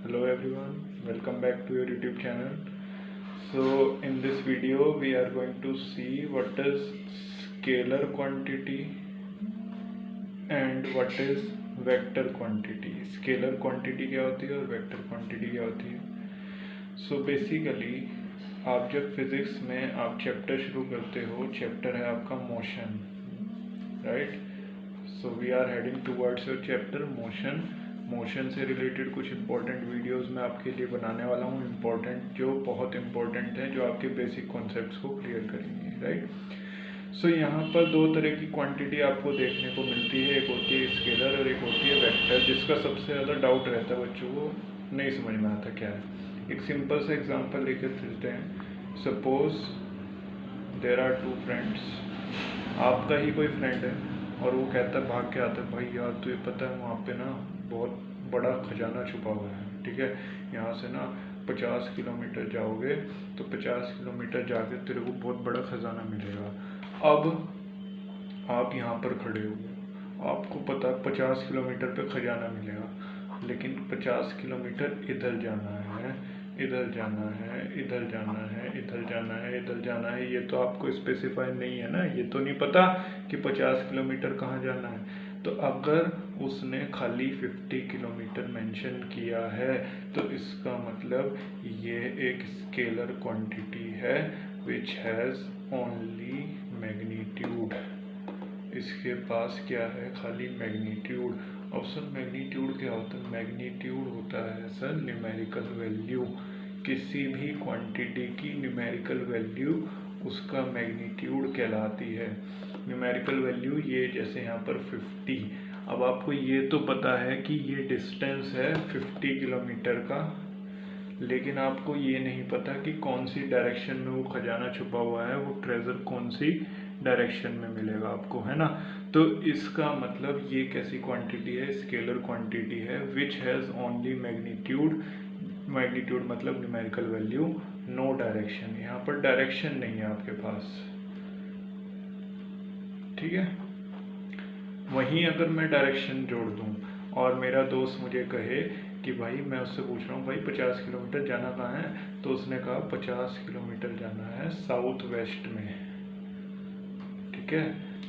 Hello everyone, welcome back to your YouTube channel. So in this video we are going to see what is scalar quantity and what is vector quantity. Scalar quantity क्या होती है और vector quantity क्या होती है. So basically आप जब physics में आप चैप्टर शुरू करते हो, चैप्टर है आपका motion, right. So we are heading towards your chapter motion. Motion से रिलेटेड कुछ इंपॉर्टेंट वीडियोस मैं आपके लिए बनाने वाला हूँ, इम्पोर्टेंट, जो बहुत इंपॉर्टेंट हैं, जो आपके बेसिक कॉन्सेप्ट्स को क्लियर करेंगे, राइट. सो यहाँ पर दो तरह की क्वांटिटी आपको देखने को मिलती है. एक होती है स्केलर और एक होती है वेक्टर, जिसका सबसे ज़्यादा डाउट रहता है बच्चों को, नहीं समझ में आता क्या है. एक सिंपल सा एग्जाम्पल लेकर चलते हैं. Suppose there are two friends. आपका ही कोई फ्रेंड है और वो कहता है, भाग के आता है, भाई यार तुझे पता है वहाँ पे ना बहुत बड़ा खजाना छुपा हुआ है, ठीक है. यहाँ से ना 50 किलोमीटर जाओगे तो 50 किलोमीटर जाके तेरे को बहुत बड़ा खजाना मिलेगा. अब आप यहाँ पर खड़े हो, आपको पता है 50 किलोमीटर पे खजाना मिलेगा, लेकिन 50 किलोमीटर इधर जाना है, इधर जाना है, इधर जाना है, इधर जाना है, इधर जाना है. ये तो आपको स्पेसिफाई नहीं है ना, ये तो नहीं पता कि 50 किलोमीटर कहाँ जाना है. तो अगर उसने खाली 50 किलोमीटर मेंशन किया है तो इसका मतलब ये एक स्केलर क्वांटिटी है विच हैज़ ओनली मैग्नीट्यूड. इसके पास क्या है, खाली मैग्नीट्यूड. और सर मैग्नीट्यूड क्या होता है? मैग्नीट्यूड होता है सर न्यूमेरिकल वैल्यू. किसी भी क्वांटिटी की न्यूमेरिकल वैल्यू उसका मैग्नीट्यूड कहलाती है. न्यूमेरिकल वैल्यू ये जैसे यहाँ पर 50. अब आपको ये तो पता है कि ये डिस्टेंस है 50 किलोमीटर का, लेकिन आपको ये नहीं पता कि कौन सी डायरेक्शन में वो खजाना छुपा हुआ है, वो ट्रेजर कौन सी डायरेक्शन में मिलेगा आपको, है ना. तो इसका मतलब ये कैसी क्वांटिटी है? स्केलर क्वांटिटी है which has only magnitude. Magnitude मतलब न्यूमेरिकल वैल्यू, नो डायरेक्शन. यहाँ पर डायरेक्शन नहीं है आपके पास, ठीक है. वहीं अगर मैं डायरेक्शन जोड़ दूँ और मेरा दोस्त मुझे कहे कि भाई, मैं उससे पूछ रहा हूँ भाई 50 किलोमीटर जाना कहाँ है, तो उसने कहा 50 किलोमीटर जाना है साउथ वेस्ट में, ठीक है.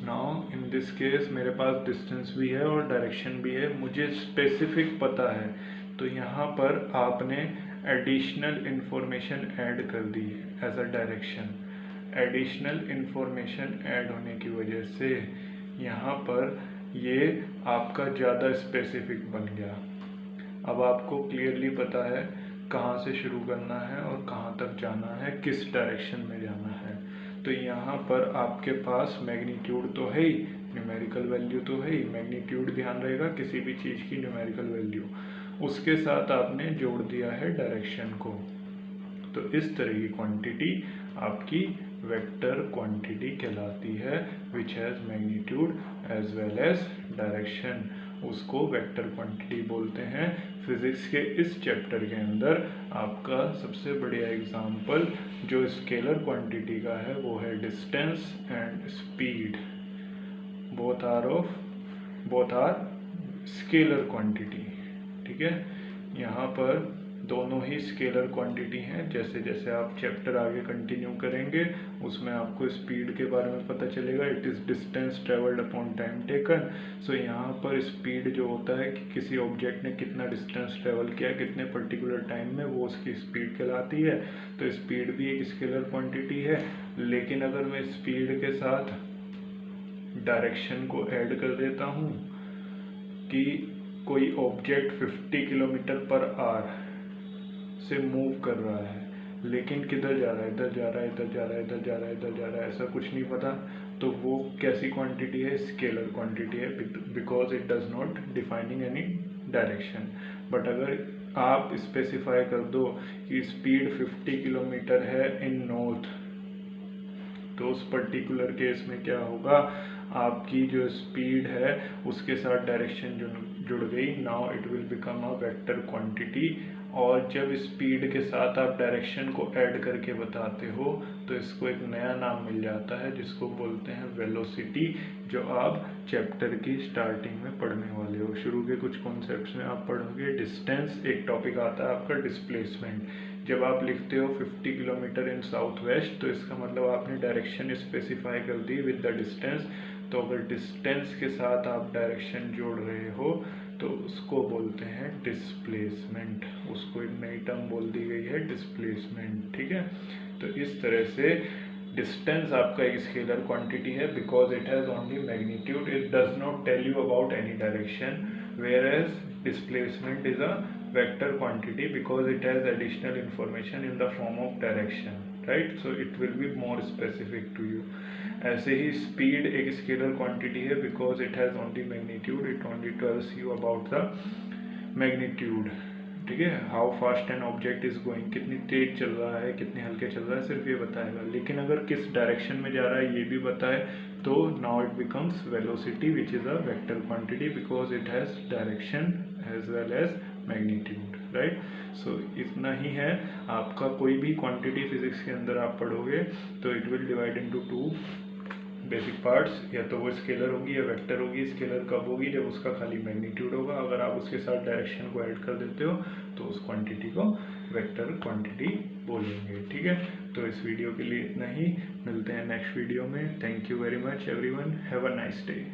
नाउ इन दिस केस मेरे पास डिस्टेंस भी है और डायरेक्शन भी है, मुझे स्पेसिफिक पता है. तो यहाँ पर आपने एडिशनल इंफॉर्मेशन ऐड कर दी as a direction. Additional information add होने की वजह से यहाँ पर ये आपका ज़्यादा स्पेसिफिक बन गया. अब आपको क्लियरली पता है कहाँ से शुरू करना है और कहाँ तक जाना है, किस डायरेक्शन में जाना है. तो यहाँ पर आपके पास मैग्नीट्यूड तो है ही, न्यूमेरिकल वैल्यू तो है ही. मैग्नीट्यूड ध्यान रहेगा किसी भी चीज़ की न्यूमेरिकल वैल्यू, उसके साथ आपने जोड़ दिया है डायरेक्शन को. तो इस तरह की क्वांटिटी आपकी वेक्टर क्वांटिटी कहलाती है which has magnitude as well as direction. उसको वेक्टर क्वांटिटी बोलते हैं. फिजिक्स के इस चैप्टर के अंदर आपका सबसे बढ़िया एग्जाम्पल जो स्केलर क्वांटिटी का है वो है distance and speed. Both are scalar quantity, ठीक है. यहाँ पर दोनों ही स्केलर क्वांटिटी हैं. जैसे जैसे आप चैप्टर आगे कंटिन्यू करेंगे उसमें आपको स्पीड के बारे में पता चलेगा. It is distance travelled upon time taken. So यहाँ पर स्पीड जो होता है कि किसी ऑब्जेक्ट ने कितना डिस्टेंस ट्रेवल किया कितने पर्टिकुलर टाइम में, वो उसकी स्पीड कहलाती है. तो स्पीड भी एक स्केलर क्वांटिटी है. लेकिन अगर मैं स्पीड के साथ डायरेक्शन को ऐड कर देता हूँ कि कोई ऑब्जेक्ट 50 किलोमीटर पर आवर से मूव कर रहा है, लेकिन किधर जा रहा है, इधर जा रहा है, इधर जा रहा है, इधर जा रहा है, इधर जा रहा है, ऐसा कुछ नहीं पता, तो वो कैसी क्वांटिटी है? स्केलर क्वांटिटी है, because it does not defining any direction. But अगर आप स्पेसिफाई कर दो कि स्पीड 50 किलोमीटर है इन नॉर्थ, तो उस पर्टिकुलर केस में क्या होगा, आपकी जो स्पीड है उसके साथ डायरेक्शन जुड़ गई. Now it will become a vector quantity. और जब स्पीड के साथ आप डायरेक्शन को ऐड करके बताते हो तो इसको एक नया नाम मिल जाता है जिसको बोलते हैं वेलोसिटी, जो आप चैप्टर की स्टार्टिंग में पढ़ने वाले हो। शुरू के कुछ कॉन्सेप्ट्स में आप पढ़ोगे डिस्टेंस, एक टॉपिक आता है आपका डिस्प्लेसमेंट। जब आप लिखते हो 50 किलोमीटर इन साउथ वेस्ट तो इसका मतलब आपने डायरेक्शन स्पेसिफाई कर दी विद द डिस्टेंस। तो अगर डिस्टेंस के साथ आप डायरेक्शन जोड़ रहे हो तो उसको बोलते हैं डिस्प्लेसमेंट। उसको एक नई टर्म बोल दी गई है डिस्प्लेसमेंट, ठीक है। तो इस तरह से डिस्टेंस आपका एक स्केलर क्वांटिटी है because it has only magnitude, it does not tell you about any direction, whereas displacement is a vector quantity because it has additional information in the form of direction, right. So it will be more specific to you. ऐसे ही speed एक scalar quantity है because it has only magnitude, it only tells you about the magnitude, ठीक है। How fast an object is going, कितनी तेज चल रहा है कितने हल्के चल रहा है, सिर्फ ये बताएगा। लेकिन अगर किस डायरेक्शन में जा रहा है ये भी बताए तो now it becomes velocity which is a vector quantity because it has direction as well as magnitude, right. So इतना ही है। आपका कोई भी क्वांटिटी फिजिक्स के अंदर आप पढ़ोगे तो it will divide into 2 basic parts, या तो वो स्केलर होगी या वेक्टर होगी। स्केलर कब होगी, जब उसका खाली मैग्नीट्यूड होगा। अगर आप उसके साथ डायरेक्शन को ऐड कर देते हो तो उस क्वांटिटी को वेक्टर क्वांटिटी बोलेंगे, ठीक है। तो इस वीडियो के लिए इतना ही, मिलते हैं नेक्स्ट वीडियो में। Thank you very much everyone, have a nice day.